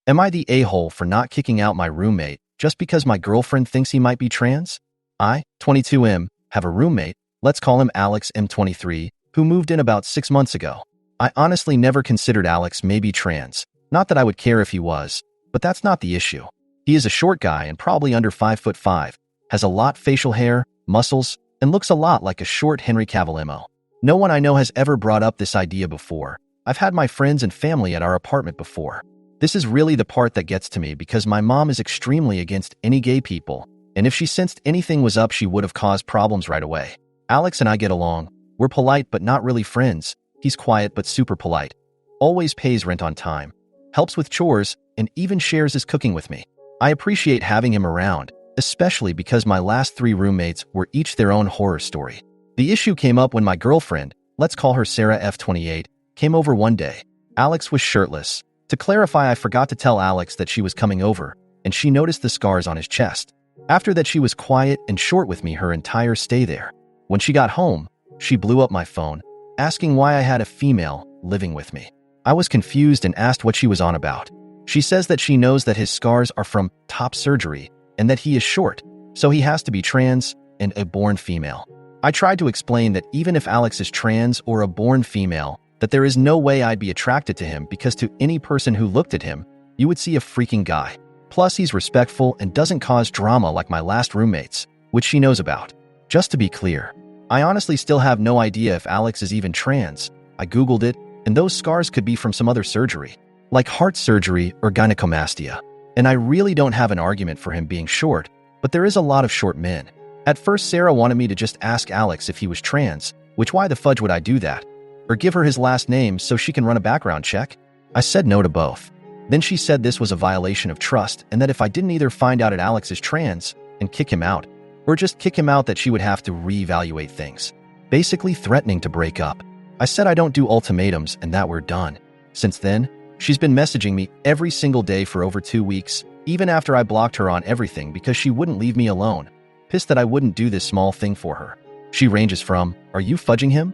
Am I the a-hole for not kicking out my roommate just because my girlfriend thinks he might be trans? I, 22M, have a roommate, let's call him Alex M23, who moved in about 6 months ago. I honestly never considered Alex maybe trans. Not that I would care if he was, but that's not the issue. He is a short guy and probably under 5'5", has a lot facial hair, muscles, and looks a lot like a short Henry Cavill MO. No one I know has ever brought up this idea before. I've had my friends and family at our apartment before. This is really the part that gets to me because my mom is extremely against any gay people, and if she sensed anything was up, she would have caused problems right away. Alex and I get along. We're polite but not really friends. He's quiet but super polite. Always pays rent on time. Helps with chores, and even shares his cooking with me. I appreciate having him around, especially because my last 3 roommates were each their own horror story. The issue came up when my girlfriend, let's call her Sarah F28, came over one day. Alex was shirtless. To clarify, I forgot to tell Alex that she was coming over, and she noticed the scars on his chest. After that, she was quiet and short with me her entire stay there. When she got home, she blew up my phone, asking why I had a female living with me. I was confused and asked what she was on about. She says that she knows that his scars are from top surgery and that he is short, so he has to be trans and a born female. I tried to explain that even if Alex is trans or a born female, that there is no way I'd be attracted to him because to any person who looked at him, you would see a freaking guy. Plus, he's respectful and doesn't cause drama like my last roommates, which she knows about. Just to be clear, I honestly still have no idea if Alex is even trans. I googled it, and those scars could be from some other surgery, like heart surgery or gynecomastia. And I really don't have an argument for him being short, but there is a lot of short men. At first, Sarah wanted me to just ask Alex if he was trans, which why the fudge would I do that? Or give her his last name so she can run a background check? I said no to both. Then she said this was a violation of trust and that if I didn't either find out that Alex is trans and kick him out, or just kick him out, that she would have to reevaluate things, basically threatening to break up. I said I don't do ultimatums and that we're done. Since then, she's been messaging me every single day for over 2 weeks, even after I blocked her on everything because she wouldn't leave me alone, pissed that I wouldn't do this small thing for her. She ranges from, "Are you fudging him?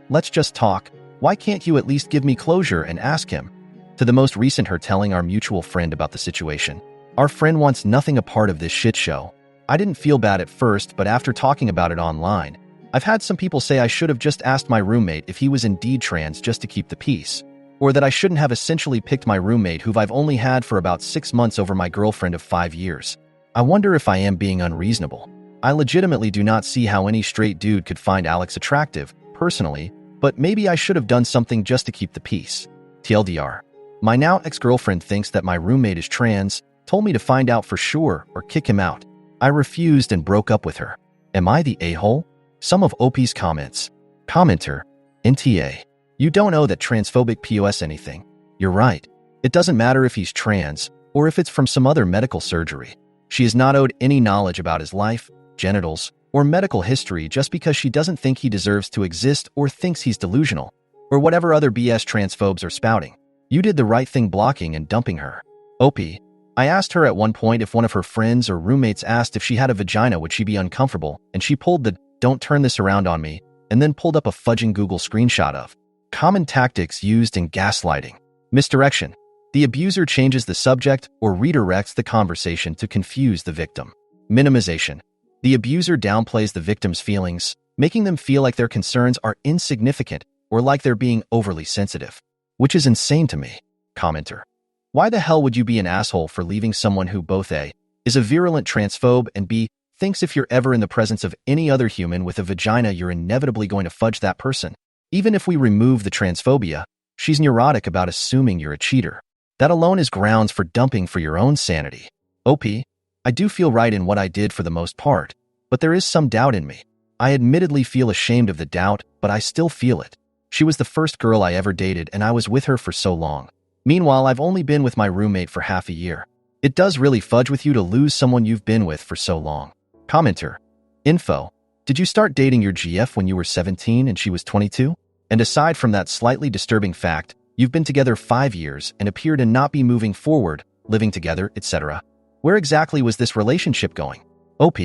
Let's just talk. Why can't you at least give me closure and ask him?" To the most recent, her telling our mutual friend about the situation. Our friend wants nothing a part of this shit show. I didn't feel bad at first, but after talking about it online, I've had some people say I should have just asked my roommate if he was indeed trans just to keep the peace, or that I shouldn't have essentially picked my roommate who I've only had for about 6 months over my girlfriend of 5 years. I wonder if I am being unreasonable. I legitimately do not see how any straight dude could find Alex attractive, personally, but maybe I should have done something just to keep the peace. TLDR. My now ex-girlfriend thinks that my roommate is trans, told me to find out for sure or kick him out. I refused and broke up with her. Am I the a-hole? Some of OP's comments. Commenter. NTA. You don't owe that transphobic POS anything. You're right. It doesn't matter if he's trans or if it's from some other medical surgery. She is not owed any knowledge about his life, genitals, or medical history just because she doesn't think he deserves to exist or thinks he's delusional, or whatever other BS transphobes are spouting. You did the right thing blocking and dumping her. OP. I asked her at one point if one of her friends or roommates asked if she had a vagina would she be uncomfortable, and she pulled the "don't turn this around on me" and then pulled up a fudging Google screenshot of common tactics used in gaslighting. Misdirection. The abuser changes the subject or redirects the conversation to confuse the victim. Minimization. The abuser downplays the victim's feelings, making them feel like their concerns are insignificant or like they're being overly sensitive, which is insane to me. Commenter. Why the hell would you be an asshole for leaving someone who both A, is a virulent transphobe, and B, thinks if you're ever in the presence of any other human with a vagina, you're inevitably going to fudge that person? Even if we remove the transphobia, she's neurotic about assuming you're a cheater. That alone is grounds for dumping for your own sanity. OP. I do feel right in what I did for the most part, but there is some doubt in me. I admittedly feel ashamed of the doubt, but I still feel it. She was the first girl I ever dated, and I was with her for so long. Meanwhile, I've only been with my roommate for half a year. It does really fudge with you to lose someone you've been with for so long. Commenter. Info. Did you start dating your GF when you were 17 and she was 22? And aside from that slightly disturbing fact, you've been together 5 years and appear to not be moving forward, living together, etc. Where exactly was this relationship going? OP.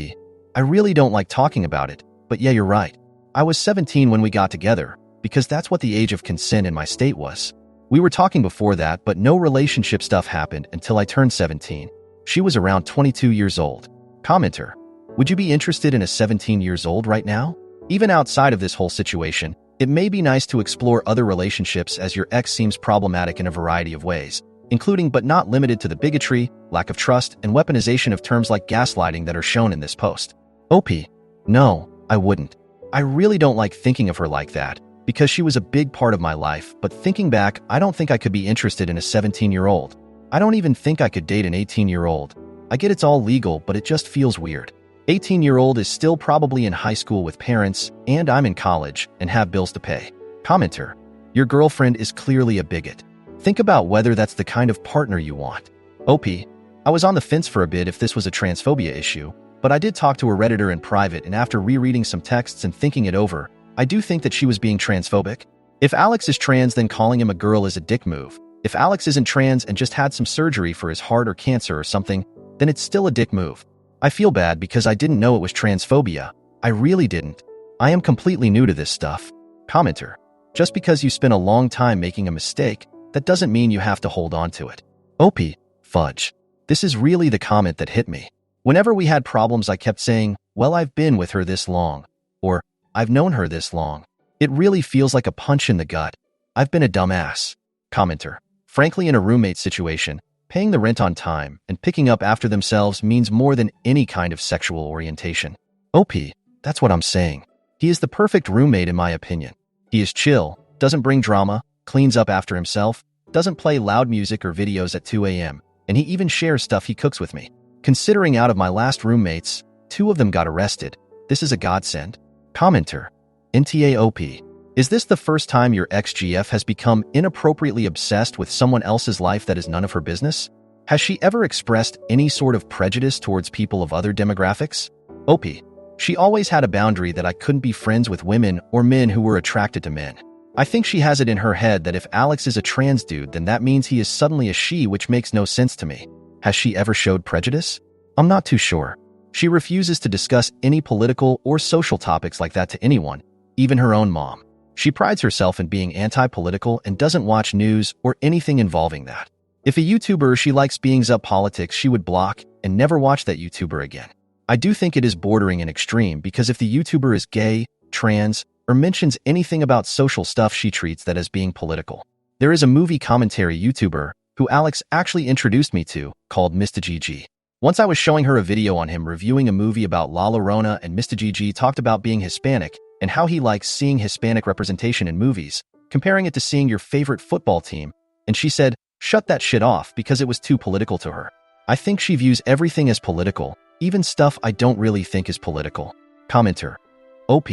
I really don't like talking about it, but yeah, you're right. I was 17 when we got together, because that's what the age of consent in my state was. We were talking before that, but no relationship stuff happened until I turned 17. She was around 22 years old. Commenter. Would you be interested in a 17 years old right now? Even outside of this whole situation, it may be nice to explore other relationships as your ex seems problematic in a variety of ways, including but not limited to the bigotry, lack of trust, and weaponization of terms like gaslighting that are shown in this post. OP. No, I wouldn't. I really don't like thinking of her like that, because she was a big part of my life, but thinking back, I don't think I could be interested in a 17-year-old. I don't even think I could date an 18-year-old. I get it's all legal, but it just feels weird. 18-year-old is still probably in high school with parents, and I'm in college and have bills to pay. Commenter. Your girlfriend is clearly a bigot. Think about whether that's the kind of partner you want. OP. I was on the fence for a bit if this was a transphobia issue, but I did talk to a Redditor in private, and after rereading some texts and thinking it over, I do think that she was being transphobic. If Alex is trans, then calling him a girl is a dick move. If Alex isn't trans and just had some surgery for his heart or cancer or something, then it's still a dick move. I feel bad because I didn't know it was transphobia. I really didn't. I am completely new to this stuff. Commenter. Just because you spent a long time making a mistake, that doesn't mean you have to hold on to it. OP. Fudge. This is really the comment that hit me. Whenever we had problems, I kept saying, well, I've been with her this long, or I've known her this long. It really feels like a punch in the gut. I've been a dumbass. Commenter. Frankly, in a roommate situation, paying the rent on time and picking up after themselves means more than any kind of sexual orientation. OP. That's what I'm saying. He is the perfect roommate in my opinion. He is chill, doesn't bring drama, cleans up after himself, doesn't play loud music or videos at 2 a.m., and he even shares stuff he cooks with me. Considering out of my last roommates, 2 of them got arrested. This is a godsend. Commenter. NTAOP. Is this the first time your ex-GF has become inappropriately obsessed with someone else's life that is none of her business? Has she ever expressed any sort of prejudice towards people of other demographics? OP. She always had a boundary that I couldn't be friends with women or men who were attracted to men. I think she has it in her head that if Alex is a trans dude, then that means he is suddenly a she, which makes no sense to me. Has she ever showed prejudice? I'm not too sure. She refuses to discuss any political or social topics like that to anyone, even her own mom. She prides herself in being anti-political and doesn't watch news or anything involving that. If a YouTuber she likes brings up politics, she would block and never watch that YouTuber again. I do think it is bordering an extreme because if the YouTuber is gay, trans, or mentions anything about social stuff, she treats that as being political. There is a movie commentary YouTuber who Alex actually introduced me to called Mr. GG. Once I was showing her a video on him reviewing a movie about La Llorona, and Mr. GG talked about being Hispanic and how he likes seeing Hispanic representation in movies, comparing it to seeing your favorite football team, and she said, shut that shit off because it was too political to her. I think she views everything as political, even stuff I don't really think is political. Commenter. OP,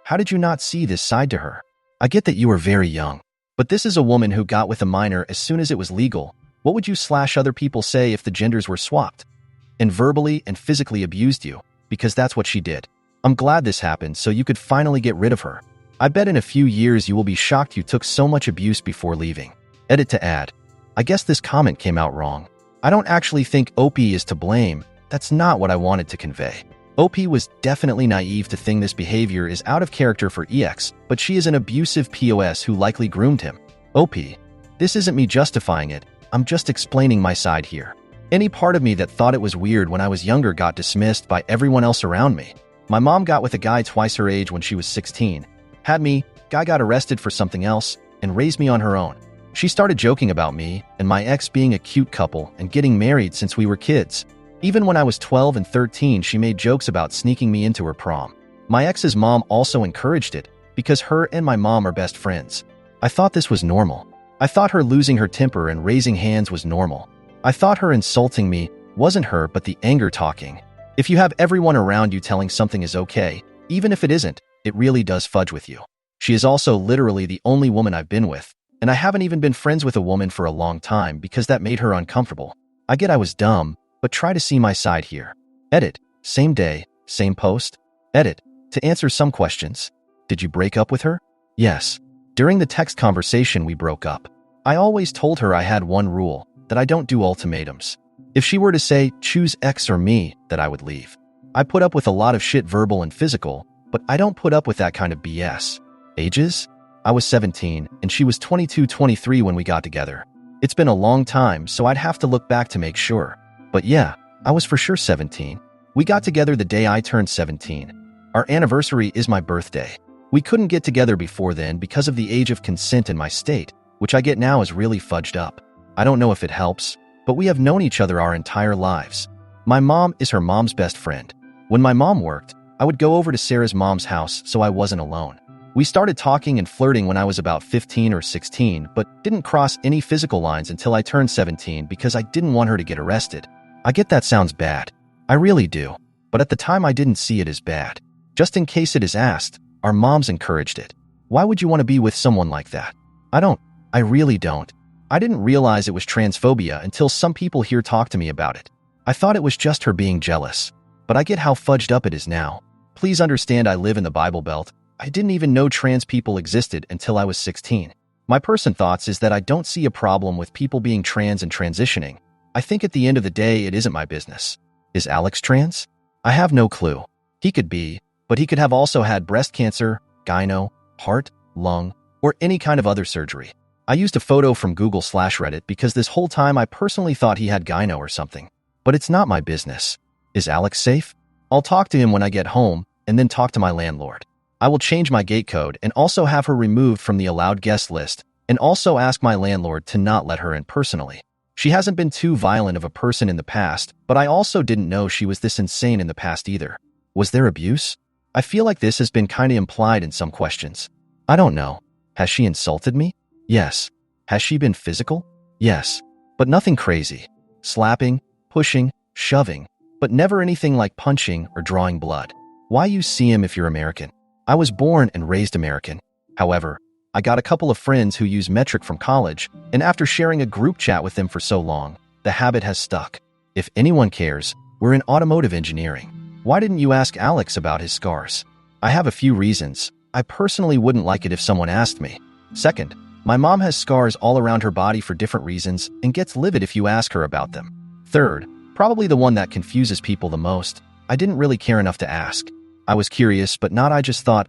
how did you not see this side to her? I get that you were very young, but this is a woman who got with a minor as soon as it was legal. What would you / other people say if the genders were swapped? And verbally and physically abused you, because that's what she did. I'm glad this happened so you could finally get rid of her. I bet in a few years you will be shocked you took so much abuse before leaving. Edit to add. I guess this comment came out wrong. I don't actually think OP is to blame. That's not what I wanted to convey. OP was definitely naive to think this behavior is out of character for EX, but she is an abusive POS who likely groomed him. OP. This isn't me justifying it. I'm just explaining my side here. Any part of me that thought it was weird when I was younger got dismissed by everyone else around me. My mom got with a guy twice her age when she was 16. Had me, guy got arrested for something else, and raised me on her own. She started joking about me and my ex being a cute couple and getting married since we were kids. Even when I was 12 and 13, she made jokes about sneaking me into her prom. My ex's mom also encouraged it because her and my mom are best friends. I thought this was normal. I thought her losing her temper and raising hands was normal. I thought her insulting me wasn't her but the anger talking. If you have everyone around you telling something is okay, even if it isn't, it really does fudge with you. She is also literally the only woman I've been with, and I haven't even been friends with a woman for a long time because that made her uncomfortable. I get I was dumb, but try to see my side here. Edit. Same day, same post. Edit. To answer some questions. Did you break up with her? Yes. During the text conversation we broke up. I always told her I had one rule, that I don't do ultimatums. If she were to say, choose X or me, that I would leave. I put up with a lot of shit verbal and physical, but I don't put up with that kind of BS. Ages? I was 17, and she was 22, 23 when we got together. It's been a long time, so I'd have to look back to make sure. But yeah, I was for sure 17. We got together the day I turned 17. Our anniversary is my birthday. We couldn't get together before then because of the age of consent in my state, which I get now is really fudged up. I don't know if it helps, but we have known each other our entire lives. My mom is her mom's best friend. When my mom worked, I would go over to Sarah's mom's house so I wasn't alone. We started talking and flirting when I was about 15 or 16, but didn't cross any physical lines until I turned 17 because I didn't want her to get arrested. I get that sounds bad. I really do. But at the time I didn't see it as bad. Just in case it is asked, our moms encouraged it. Why would you want to be with someone like that? I really don't. I didn't realize it was transphobia until some people here talked to me about it. I thought it was just her being jealous. But I get how fudged up it is now. Please understand I live in the Bible Belt. I didn't even know trans people existed until I was 16. My personal thoughts is that I don't see a problem with people being trans and transitioning. I think at the end of the day it isn't my business. Is Alex trans? I have no clue. He could be, but he could have also had breast cancer, gyno, heart, lung, or any kind of other surgery. I used a photo from Google/Reddit because this whole time I personally thought he had gyno or something. But it's not my business. Is Alex safe? I'll talk to him when I get home and then talk to my landlord. I will change my gate code and also have her removed from the allowed guest list and also ask my landlord to not let her in personally. She hasn't been too violent of a person in the past, but I also didn't know she was this insane in the past either. Was there abuse? I feel like this has been kind of implied in some questions. I don't know. Has she insulted me? Yes. Has she been physical? Yes. But nothing crazy. Slapping, pushing, shoving, but never anything like punching or drawing blood. Why use CM if you're American? I was born and raised American. However, I got a couple of friends who use metric from college, and after sharing a group chat with them for so long, the habit has stuck. If anyone cares, we're in automotive engineering. Why didn't you ask Alex about his scars? I have a few reasons. I personally wouldn't like it if someone asked me. Second, my mom has scars all around her body for different reasons and gets livid if you ask her about them. Third, probably the one that confuses people the most, I didn't really care enough to ask. I was curious, but not I just thought,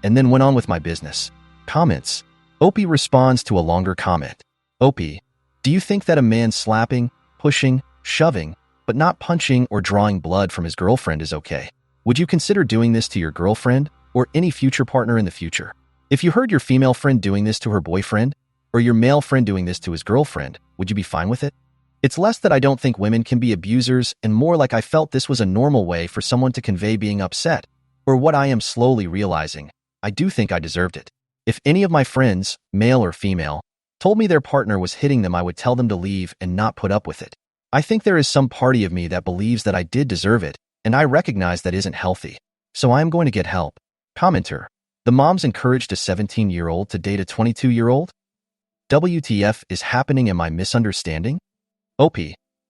and then went on with my business. Comments. Opie responds to a longer comment. Opie, do you think that a man slapping, pushing, shoving, but not punching or drawing blood from his girlfriend is okay? Would you consider doing this to your girlfriend or any future partner in the future? If you heard your female friend doing this to her boyfriend or your male friend doing this to his girlfriend, would you be fine with it? It's less that I don't think women can be abusers and more like I felt this was a normal way for someone to convey being upset, or what I am slowly realizing. I do think I deserved it. If any of my friends, male or female, told me their partner was hitting them, I would tell them to leave and not put up with it. I think there is some party of me that believes that I did deserve it, and I recognize that isn't healthy. So I am going to get help. Commenter. The moms encouraged a 17-year-old to date a 22-year-old? WTF is happening? Am I misunderstanding? OP.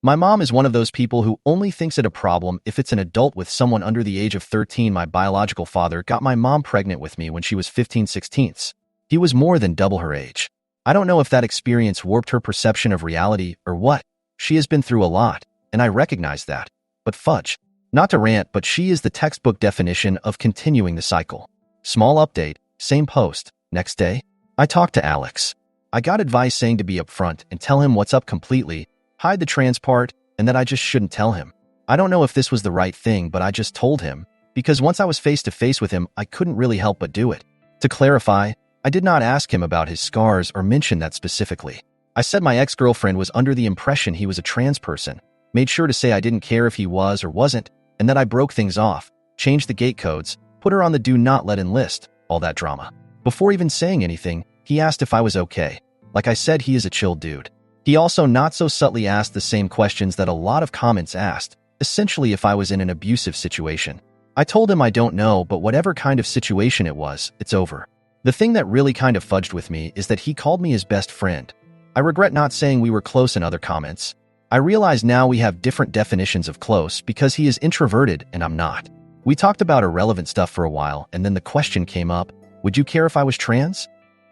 My mom is one of those people who only thinks it a problem if it's an adult with someone under the age of 13. My biological father got my mom pregnant with me when she was 15/16. He was more than double her age. I don't know if that experience warped her perception of reality or what. She has been through a lot, and I recognize that. But fudge. Not to rant, but she is the textbook definition of continuing the cycle. Small update, same post, next day. I talked to Alex. I got advice saying to be upfront and tell him what's up completely, hide the trans part, and that I just shouldn't tell him. I don't know if this was the right thing, but I just told him, because once I was face to face with him, I couldn't really help but do it. To clarify, I did not ask him about his scars or mention that specifically. I said my ex-girlfriend was under the impression he was a trans person, made sure to say I didn't care if he was or wasn't, and that I broke things off, changed the gate codes, put her on the do not let in list, all that drama. Before even saying anything, he asked if I was okay. Like I said, he is a chill dude. He also not so subtly asked the same questions that a lot of comments asked, essentially if I was in an abusive situation. I told him I don't know, but whatever kind of situation it was, it's over. The thing that really kind of fudged with me is that he called me his best friend. I regret not saying we were close in other comments. I realize now we have different definitions of close because he is introverted and I'm not. We talked about irrelevant stuff for a while, and then the question came up, would you care if I was trans?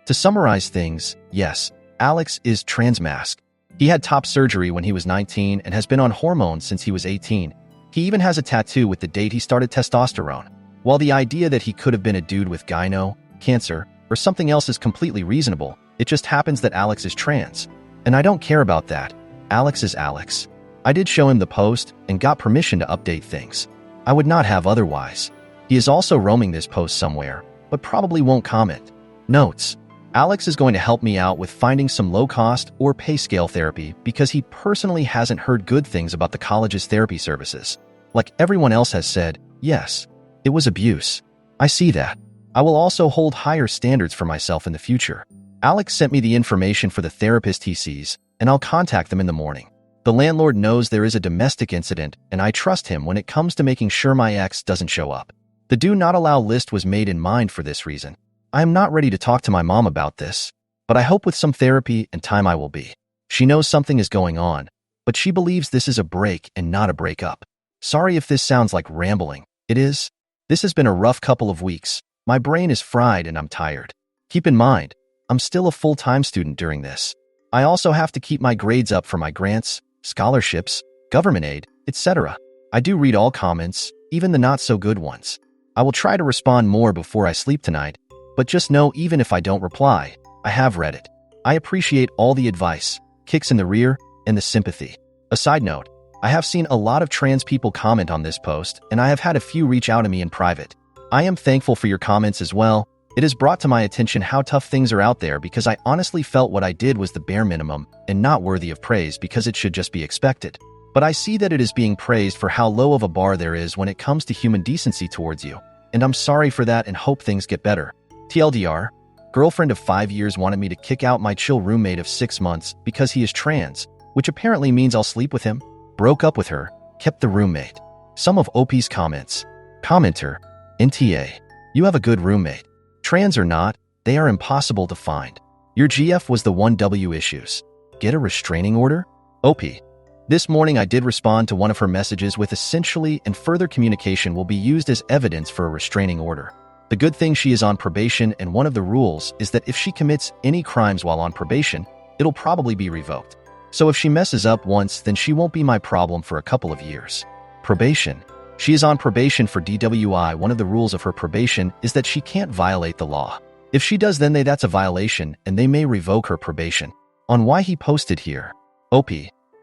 To summarize things, yes, Alex is transmasc. He had top surgery when he was 19 and has been on hormones since he was 18. He even has a tattoo with the date he started testosterone. While the idea that he could have been a dude with gyno, cancer, or something else is completely reasonable. It just happens that Alex is trans. And I don't care about that. Alex is Alex. I did show him the post and got permission to update things. I would not have otherwise. He is also roaming this post somewhere, but probably won't comment. Notes: Alex is going to help me out with finding some low-cost or pay-scale therapy because he personally hasn't heard good things about the college's therapy services. Like everyone else has said, yes, it was abuse. I see that. I will also hold higher standards for myself in the future. Alex sent me the information for the therapist he sees, and I'll contact them in the morning. The landlord knows there is a domestic incident, and I trust him when it comes to making sure my ex doesn't show up. The do not allow list was made in mind for this reason. I am not ready to talk to my mom about this, but I hope with some therapy and time I will be. She knows something is going on, but she believes this is a break and not a breakup. Sorry if this sounds like rambling. It is. This has been a rough couple of weeks. My brain is fried and I'm tired. Keep in mind, I'm still a full-time student during this. I also have to keep my grades up for my grants, scholarships, government aid, etc. I do read all comments, even the not-so-good ones. I will try to respond more before I sleep tonight, but just know even if I don't reply, I have read it. I appreciate all the advice, kicks in the rear, and the sympathy. A side note, I have seen a lot of trans people comment on this post, and I have had a few reach out to me in private. I am thankful for your comments as well. It has brought to my attention how tough things are out there because I honestly felt what I did was the bare minimum and not worthy of praise because it should just be expected. But I see that it is being praised for how low of a bar there is when it comes to human decency towards you. And I'm sorry for that and hope things get better. TLDR, girlfriend of 5 years wanted me to kick out my chill roommate of 6 months because he is trans, which apparently means I'll sleep with him. Broke up with her, kept the roommate. Some of OP's comments. Commenter, NTA, you have a good roommate. Trans or not, they are impossible to find. Your GF was the 1W issues. Get a restraining order? OP. This morning I did respond to one of her messages with essentially and further communication will be used as evidence for a restraining order. The good thing she is on probation and one of the rules is that if she commits any crimes while on probation, it'll probably be revoked. So if she messes up once, then she won't be my problem for a couple of years. Probation. She is on probation for DWI. One of the rules of her probation is that she can't violate the law. If she does, then that's a violation and they may revoke her probation. On why he posted here. OP.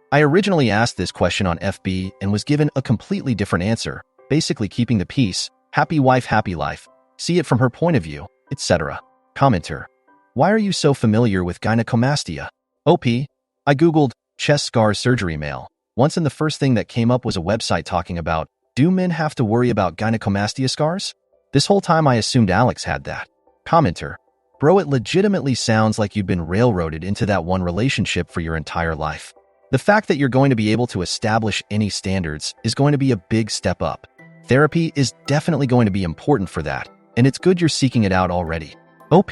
I originally asked this question on FB and was given a completely different answer, basically keeping the peace, happy wife, happy life, see it from her point of view, etc. Commenter. Why are you so familiar with gynecomastia? OP. I googled chest scar surgery male once and the first thing that came up was a website talking about, do men have to worry about gynecomastia scars? This whole time I assumed Alex had that. Commenter. Bro, it legitimately sounds like you've been railroaded into that one relationship for your entire life. The fact that you're going to be able to establish any standards is going to be a big step up. Therapy is definitely going to be important for that, and it's good you're seeking it out already. OP.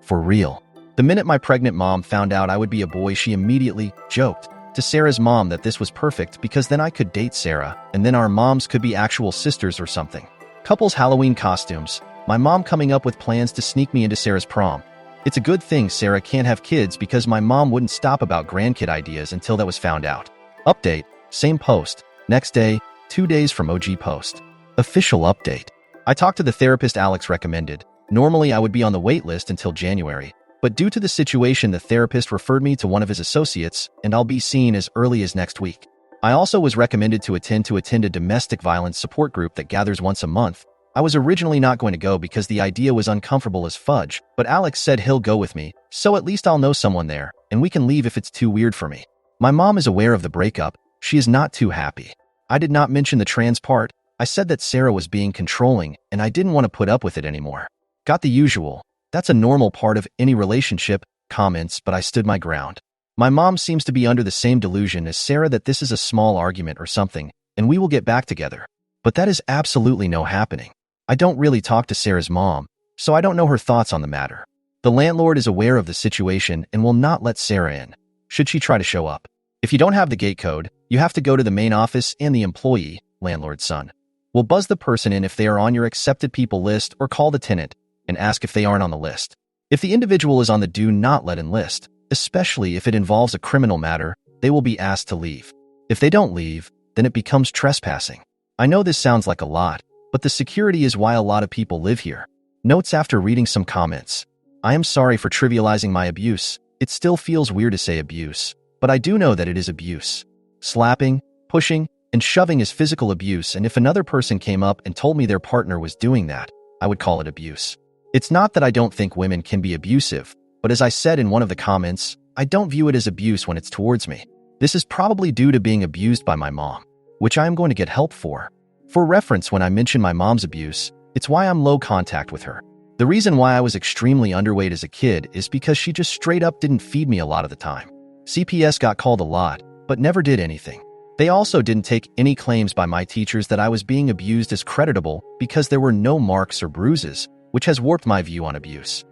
For real. The minute my pregnant mom found out I would be a boy, she immediately joked to Sarah's mom that this was perfect because then I could date Sarah, and then our moms could be actual sisters or something. Couples Halloween costumes. My mom coming up with plans to sneak me into Sarah's prom. It's a good thing Sarah can't have kids because my mom wouldn't stop about grandkid ideas until that was found out. Update. Same post. Next day, 2 days from OG post. Official update. I talked to the therapist Alex recommended. Normally I would be on the wait list until January. But due to the situation, the therapist referred me to one of his associates, and I'll be seen as early as next week. I also was recommended to attend a domestic violence support group that gathers once a month. I was originally not going to go because the idea was uncomfortable as fudge, but Alex said he'll go with me, so at least I'll know someone there, and we can leave if it's too weird for me. My mom is aware of the breakup. She is not too happy. I did not mention the trans part. I said that Sarah was being controlling, and I didn't want to put up with it anymore. Got the usual. That's a normal part of any relationship, comments, but I stood my ground. My mom seems to be under the same delusion as Sarah that this is a small argument or something, and we will get back together. But that is absolutely no happening. I don't really talk to Sarah's mom, so I don't know her thoughts on the matter. The landlord is aware of the situation and will not let Sarah in, should she try to show up. If you don't have the gate code, you have to go to the main office and the employee, landlord's son, will buzz the person in if they are on your accepted people list or call the tenant and ask if they aren't on the list. If the individual is on the do not let in list, especially if it involves a criminal matter, they will be asked to leave. If they don't leave, then it becomes trespassing. I know this sounds like a lot, but the security is why a lot of people live here. Notes after reading some comments. I am sorry for trivializing my abuse. It still feels weird to say abuse, but I do know that it is abuse. Slapping, pushing, and shoving is physical abuse, and if another person came up and told me their partner was doing that, I would call it abuse. It's not that I don't think women can be abusive, but as I said in one of the comments, I don't view it as abuse when it's towards me. This is probably due to being abused by my mom, which I am going to get help for. For reference, when I mention my mom's abuse, it's why I'm low contact with her. The reason why I was extremely underweight as a kid is because she just straight up didn't feed me a lot of the time. CPS got called a lot, but never did anything. They also didn't take any claims by my teachers that I was being abused as creditable because there were no marks or bruises, which has warped my view on abuse.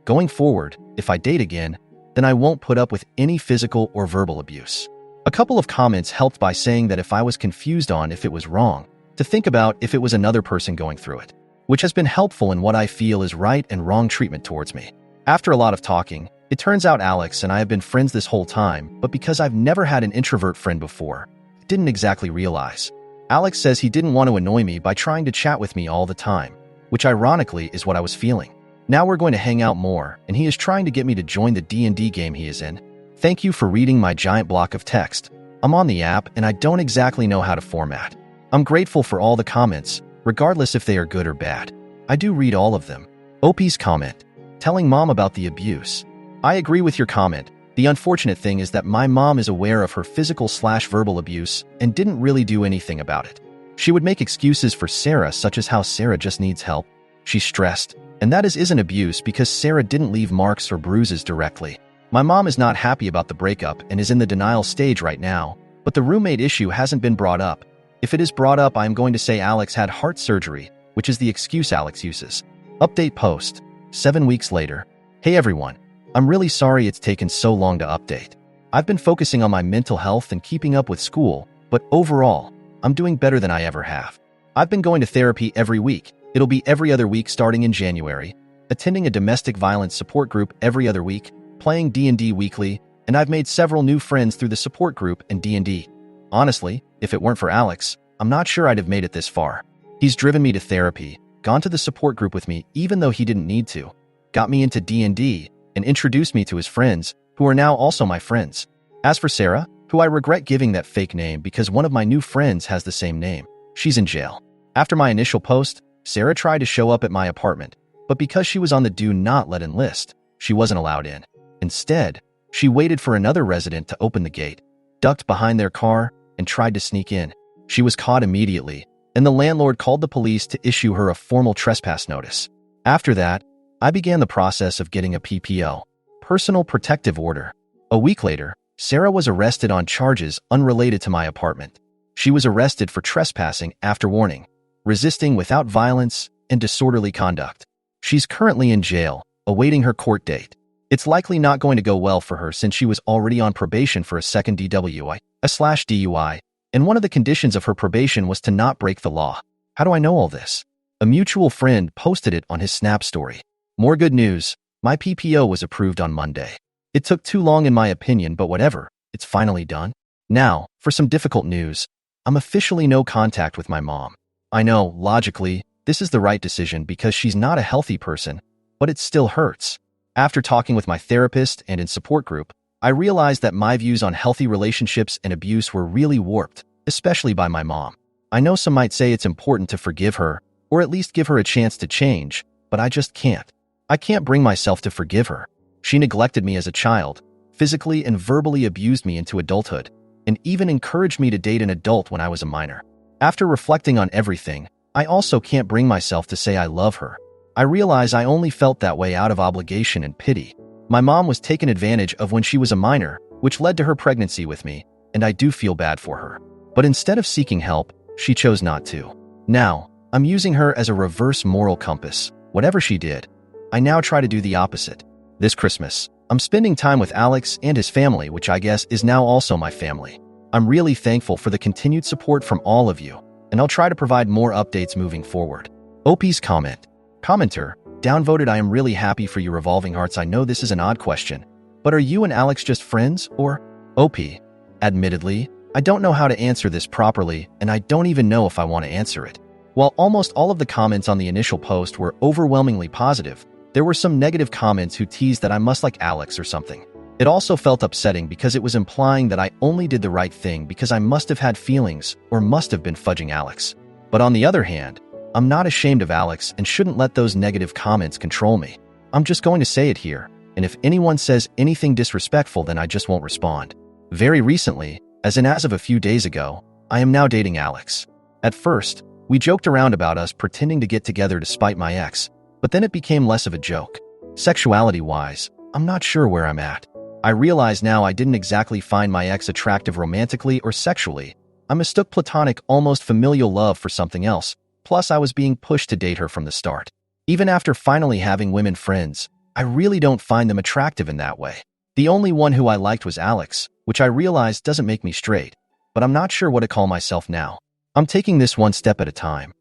Going forward, if I date again, then I won't put up with any physical or verbal abuse. A couple of comments helped by saying that if I was confused on if it was wrong, to think about if it was another person going through it, which has been helpful in what I feel is right and wrong treatment towards me. After a lot of talking, it turns out Alex and I have been friends this whole time, but because I've never had an introvert friend before, I didn't exactly realize. Alex says he didn't want to annoy me by trying to chat with me all the time, which ironically is what I was feeling. Now we're going to hang out more, and he is trying to get me to join the D&D game he is in. Thank you for reading my giant block of text. I'm on the app, and I don't exactly know how to format. I'm grateful for all the comments, regardless if they are good or bad. I do read all of them. OP's comment, telling mom about the abuse. I agree with your comment. The unfortunate thing is that my mom is aware of her physical/verbal abuse and didn't really do anything about it. She would make excuses for Sarah, such as how Sarah just needs help. She's stressed, and that isn't abuse because Sarah didn't leave marks or bruises directly. My mom is not happy about the breakup and is in the denial stage right now, but the roommate issue hasn't been brought up. If it is brought up, I am going to say Alex had heart surgery, which is the excuse Alex uses. Update post. 7 weeks later. Hey everyone. I'm really sorry it's taken so long to update. I've been focusing on my mental health and keeping up with school, but overall, I'm doing better than I ever have. I've been going to therapy every week. It'll be every other week starting in January, attending a domestic violence support group every other week, playing D&D weekly, and I've made several new friends through the support group and D&D. Honestly, if it weren't for Alex, I'm not sure I'd have made it this far. He's driven me to therapy, gone to the support group with me even though he didn't need to, got me into D&D, and introduced me to his friends, who are now also my friends. As for Sarah, who I regret giving that fake name because one of my new friends has the same name, she's in jail. After my initial post, Sarah tried to show up at my apartment, but because she was on the do not let in list, she wasn't allowed in. Instead, she waited for another resident to open the gate, ducked behind their car, and tried to sneak in. She was caught immediately, and the landlord called the police to issue her a formal trespass notice. After that, I began the process of getting a PPO, personal protective order. A week later, Sarah was arrested on charges unrelated to my apartment. She was arrested for trespassing after warning, resisting without violence, and disorderly conduct. She's currently in jail, awaiting her court date. It's likely not going to go well for her since she was already on probation for a second DWI/DUI, and one of the conditions of her probation was to not break the law. How do I know all this? A mutual friend posted it on his Snap story. More good news, my PPO was approved on Monday. It took too long in my opinion, but whatever, it's finally done. Now, for some difficult news, I'm officially no contact with my mom. I know, logically, this is the right decision because she's not a healthy person, but it still hurts. After talking with my therapist and in support group, I realized that my views on healthy relationships and abuse were really warped, especially by my mom. I know some might say it's important to forgive her, or at least give her a chance to change, but I just can't. I can't bring myself to forgive her. She neglected me as a child, physically and verbally abused me into adulthood, and even encouraged me to date an adult when I was a minor. After reflecting on everything, I also can't bring myself to say I love her. I realize I only felt that way out of obligation and pity. My mom was taken advantage of when she was a minor, which led to her pregnancy with me, and I do feel bad for her. But instead of seeking help, she chose not to. Now, I'm using her as a reverse moral compass. Whatever she did, I now try to do the opposite. This Christmas, I'm spending time with Alex and his family, which I guess is now also my family. I'm really thankful for the continued support from all of you, and I'll try to provide more updates moving forward. OP's comment. Commenter, downvoted. I am really happy for you, Revolving Hearts. I know this is an odd question, but are you and Alex just friends, or? OP. Admittedly, I don't know how to answer this properly, and I don't even know if I want to answer it. While almost all of the comments on the initial post were overwhelmingly positive, There were some negative comments who teased that I must like Alex or something. It also felt upsetting because it was implying that I only did the right thing because I must have had feelings or must have been fudging Alex. But on the other hand, I'm not ashamed of Alex and shouldn't let those negative comments control me. I'm just going to say it here, and if anyone says anything disrespectful, then I just won't respond. Very recently, as of a few days ago, I am now dating Alex. At first, we joked around about us pretending to get together despite my ex, but then it became less of a joke. Sexuality-wise, I'm not sure where I'm at. I realize now I didn't exactly find my ex attractive romantically or sexually. I mistook platonic, almost familial love for something else. Plus, I was being pushed to date her from the start. Even after finally having women friends, I really don't find them attractive in that way. The only one who I liked was Alex, which I realized doesn't make me straight, but I'm not sure what to call myself now. I'm taking this one step at a time.